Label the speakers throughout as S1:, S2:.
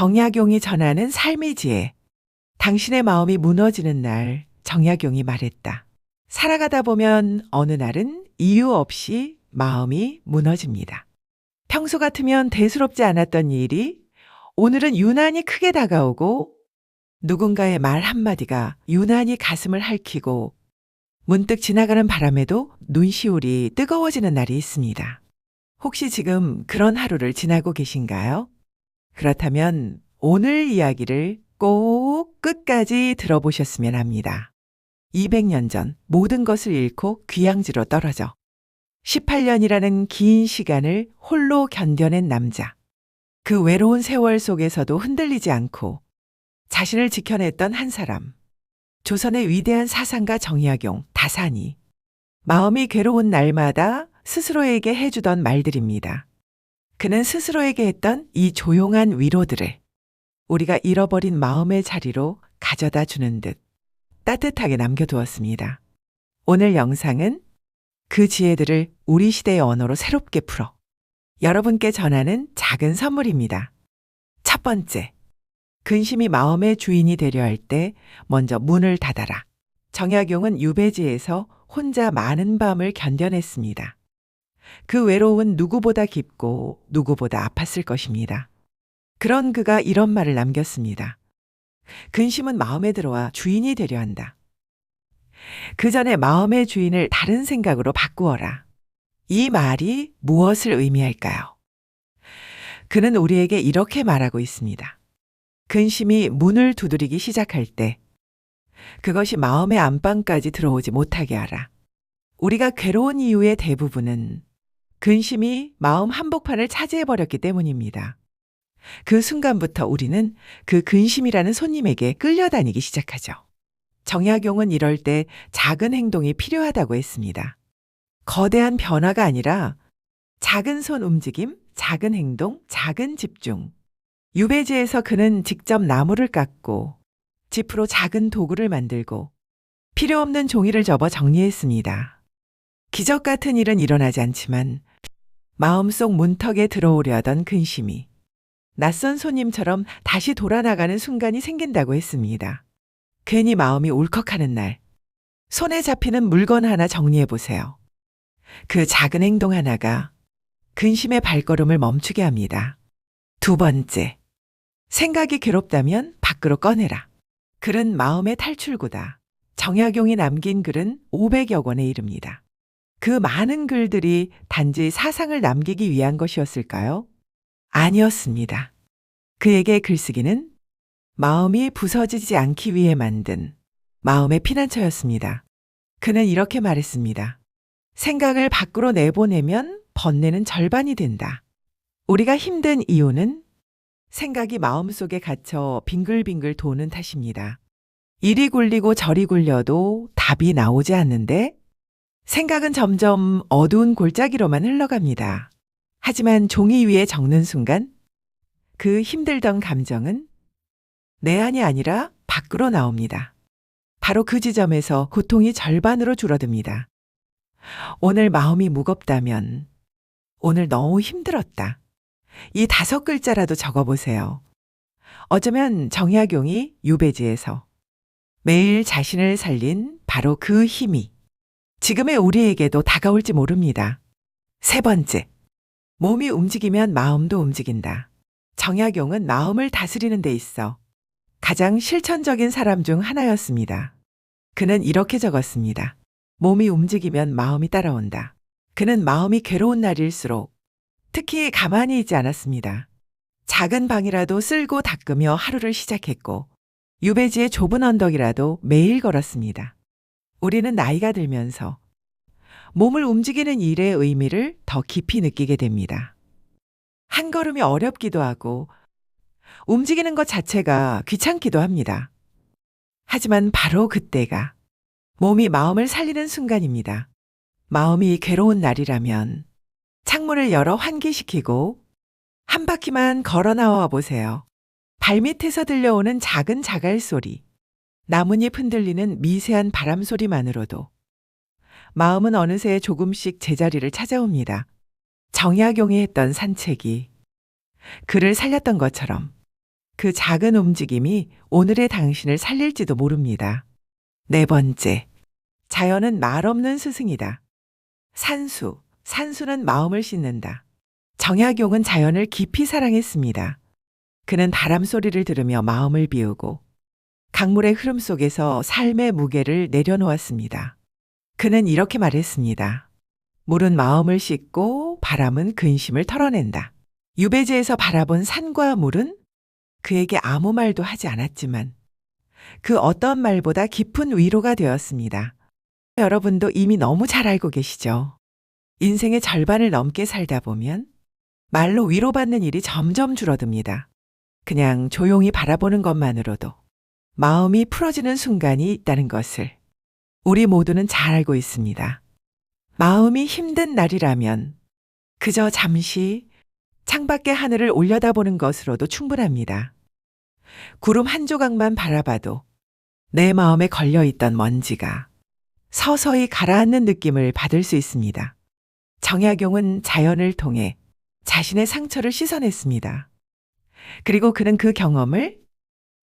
S1: 정약용이 전하는 삶의 지혜. 당신의 마음이 무너지는 날, 정약용이 말했다. 살아가다 보면 어느 날은 이유 없이 마음이 무너집니다. 평소 같으면 대수롭지 않았던 일이 오늘은 유난히 크게 다가오고 누군가의 말 한마디가 유난히 가슴을 핥히고 문득 지나가는 바람에도 눈시울이 뜨거워지는 날이 있습니다. 혹시 지금 그런 하루를 지나고 계신가요? 그렇다면 오늘 이야기를 꼭 끝까지 들어보셨으면 합니다. 200년 전 모든 것을 잃고 귀양지로 떨어져 18년이라는 긴 시간을 홀로 견뎌낸 남자. 그 외로운 세월 속에서도 흔들리지 않고 자신을 지켜냈던 한 사람. 조선의 위대한 사상가 정약용, 다산이 마음이 괴로운 날마다 스스로에게 해주던 말들입니다. 그는 스스로에게 했던 이 조용한 위로들을 우리가 잃어버린 마음의 자리로 가져다 주는 듯 따뜻하게 남겨두었습니다. 오늘 영상은 그 지혜들을 우리 시대의 언어로 새롭게 풀어 여러분께 전하는 작은 선물입니다. 첫 번째, 근심이 마음의 주인이 되려 할 때 먼저 문을 닫아라. 정약용은 유배지에서 혼자 많은 밤을 견뎌냈습니다. 그 외로움은 누구보다 깊고 누구보다 아팠을 것입니다. 그런 그가 이런 말을 남겼습니다. 근심은 마음에 들어와 주인이 되려 한다. 그 전에 마음의 주인을 다른 생각으로 바꾸어라. 이 말이 무엇을 의미할까요? 그는 우리에게 이렇게 말하고 있습니다. 근심이 문을 두드리기 시작할 때 그것이 마음의 안방까지 들어오지 못하게 하라. 우리가 괴로운 이유의 대부분은 근심이 마음 한복판을 차지해버렸기 때문입니다. 그 순간부터 우리는 그 근심이라는 손님에게 끌려다니기 시작하죠. 정약용은 이럴 때 작은 행동이 필요하다고 했습니다. 거대한 변화가 아니라 작은 손 움직임, 작은 행동, 작은 집중. 유배지에서 그는 직접 나무를 깎고 지프로 작은 도구를 만들고 필요 없는 종이를 접어 정리했습니다. 기적 같은 일은 일어나지 않지만 마음속 문턱에 들어오려 하던 근심이 낯선 손님처럼 다시 돌아나가는 순간이 생긴다고 했습니다. 괜히 마음이 울컥하는 날, 손에 잡히는 물건 하나 정리해 보세요. 그 작은 행동 하나가 근심의 발걸음을 멈추게 합니다. 두 번째, 생각이 괴롭다면 밖으로 꺼내라. 글은 마음의 탈출구다. 정약용이 남긴 글은 500여 권에 이릅니다. 그 많은 글들이 단지 사상을 남기기 위한 것이었을까요? 아니었습니다. 그에게 글쓰기는 마음이 부서지지 않기 위해 만든 마음의 피난처였습니다. 그는 이렇게 말했습니다. 생각을 밖으로 내보내면 번뇌는 절반이 된다. 우리가 힘든 이유는 생각이 마음속에 갇혀 빙글빙글 도는 탓입니다. 이리 굴리고 저리 굴려도 답이 나오지 않는데 생각은 점점 어두운 골짜기로만 흘러갑니다. 하지만 종이 위에 적는 순간 그 힘들던 감정은 내 안이 아니라 밖으로 나옵니다. 바로 그 지점에서 고통이 절반으로 줄어듭니다. 오늘 마음이 무겁다면 오늘 너무 힘들었다. 이 5글자라도 적어보세요. 어쩌면 정약용이 유배지에서 매일 자신을 살린 바로 그 힘이 지금의 우리에게도 다가올지 모릅니다. 세 번째, 몸이 움직이면 마음도 움직인다. 정약용은 마음을 다스리는 데 있어 가장 실천적인 사람 중 하나였습니다. 그는 이렇게 적었습니다. 몸이 움직이면 마음이 따라온다. 그는 마음이 괴로운 날일수록 특히 가만히 있지 않았습니다. 작은 방이라도 쓸고 닦으며 하루를 시작했고 유배지의 좁은 언덕이라도 매일 걸었습니다. 우리는 나이가 들면서 몸을 움직이는 일의 의미를 더 깊이 느끼게 됩니다. 한 걸음이 어렵기도 하고 움직이는 것 자체가 귀찮기도 합니다. 하지만 바로 그때가 몸이 마음을 살리는 순간입니다. 마음이 괴로운 날이라면 창문을 열어 환기시키고 한 바퀴만 걸어 나와 보세요. 발밑에서 들려오는 작은 자갈 소리, 나뭇잎 흔들리는 미세한 바람 소리만으로도 마음은 어느새 조금씩 제자리를 찾아옵니다. 정약용이 했던 산책이 그를 살렸던 것처럼 그 작은 움직임이 오늘의 당신을 살릴지도 모릅니다. 네 번째, 자연은 말 없는 스승이다. 산수는 마음을 씻는다. 정약용은 자연을 깊이 사랑했습니다. 그는 바람 소리를 들으며 마음을 비우고 강물의 흐름 속에서 삶의 무게를 내려놓았습니다. 그는 이렇게 말했습니다. 물은 마음을 씻고 바람은 근심을 털어낸다. 유배지에서 바라본 산과 물은 그에게 아무 말도 하지 않았지만 그 어떤 말보다 깊은 위로가 되었습니다. 여러분도 이미 너무 잘 알고 계시죠? 인생의 절반을 넘게 살다 보면 말로 위로받는 일이 점점 줄어듭니다. 그냥 조용히 바라보는 것만으로도 마음이 풀어지는 순간이 있다는 것을 우리 모두는 잘 알고 있습니다. 마음이 힘든 날이라면 그저 잠시 창밖의 하늘을 올려다보는 것으로도 충분합니다. 구름 한 조각만 바라봐도 내 마음에 걸려있던 먼지가 서서히 가라앉는 느낌을 받을 수 있습니다. 정약용은 자연을 통해 자신의 상처를 씻어냈습니다. 그리고 그는 그 경험을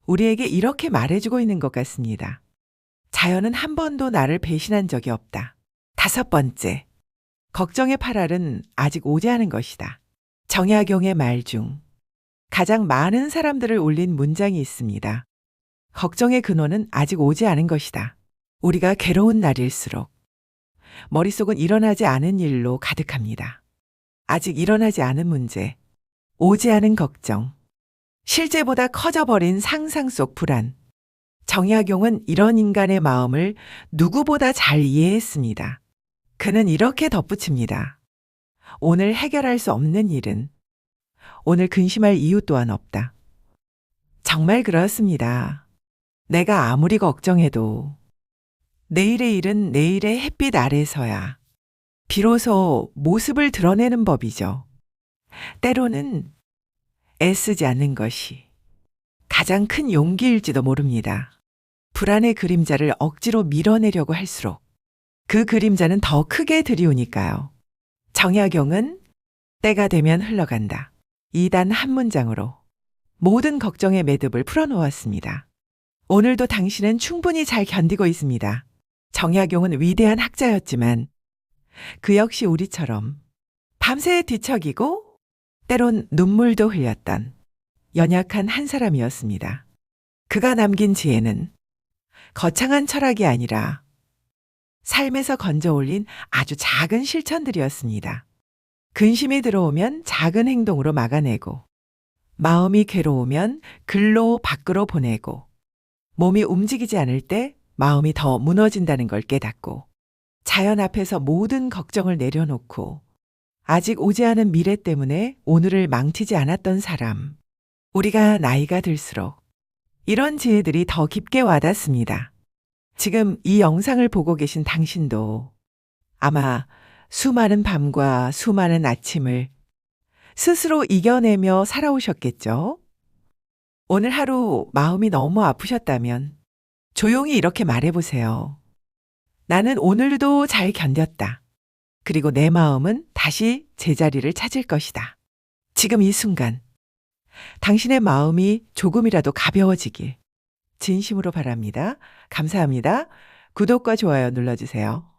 S1: 우리에게 이렇게 말해주고 있는 것 같습니다. 자연은 한 번도 나를 배신한 적이 없다. 다섯 번째, 걱정의 팔알은 아직 오지 않은 것이다. 정약용의 말 중 가장 많은 사람들을 울린 문장이 있습니다. 걱정의 근원은 아직 오지 않은 것이다. 우리가 괴로운 날일수록 머릿속은 일어나지 않은 일로 가득합니다. 아직 일어나지 않은 문제, 오지 않은 걱정, 실제보다 커져버린 상상 속 불안. 정약용은 이런 인간의 마음을 누구보다 잘 이해했습니다. 그는 이렇게 덧붙입니다. 오늘 해결할 수 없는 일은 오늘 근심할 이유 또한 없다. 정말 그렇습니다. 내가 아무리 걱정해도 내일의 일은 내일의 햇빛 아래서야 비로소 모습을 드러내는 법이죠. 때로는 애쓰지 않는 것이 가장 큰 용기일지도 모릅니다. 불안의 그림자를 억지로 밀어내려고 할수록 그 그림자는 더 크게 들이오니까요. 정약용은 때가 되면 흘러간다. 이 단 한 문장으로 모든 걱정의 매듭을 풀어놓았습니다. 오늘도 당신은 충분히 잘 견디고 있습니다. 정약용은 위대한 학자였지만 그 역시 우리처럼 밤새 뒤척이고 때론 눈물도 흘렸던 연약한 한 사람이었습니다. 그가 남긴 지혜는 거창한 철학이 아니라 삶에서 건져 올린 아주 작은 실천들이었습니다. 근심이 들어오면 작은 행동으로 막아내고, 마음이 괴로우면 글로 밖으로 보내고, 몸이 움직이지 않을 때 마음이 더 무너진다는 걸 깨닫고, 자연 앞에서 모든 걱정을 내려놓고 아직 오지 않은 미래 때문에 오늘을 망치지 않았던 사람. 우리가 나이가 들수록 이런 지혜들이 더 깊게 와닿습니다. 지금 이 영상을 보고 계신 당신도 아마 수많은 밤과 수많은 아침을 스스로 이겨내며 살아오셨겠죠? 오늘 하루 마음이 너무 아프셨다면 조용히 이렇게 말해보세요. 나는 오늘도 잘 견뎠다. 그리고 내 마음은 다시 제자리를 찾을 것이다. 지금 이 순간 당신의 마음이 조금이라도 가벼워지길 진심으로 바랍니다. 감사합니다. 구독과 좋아요 눌러주세요.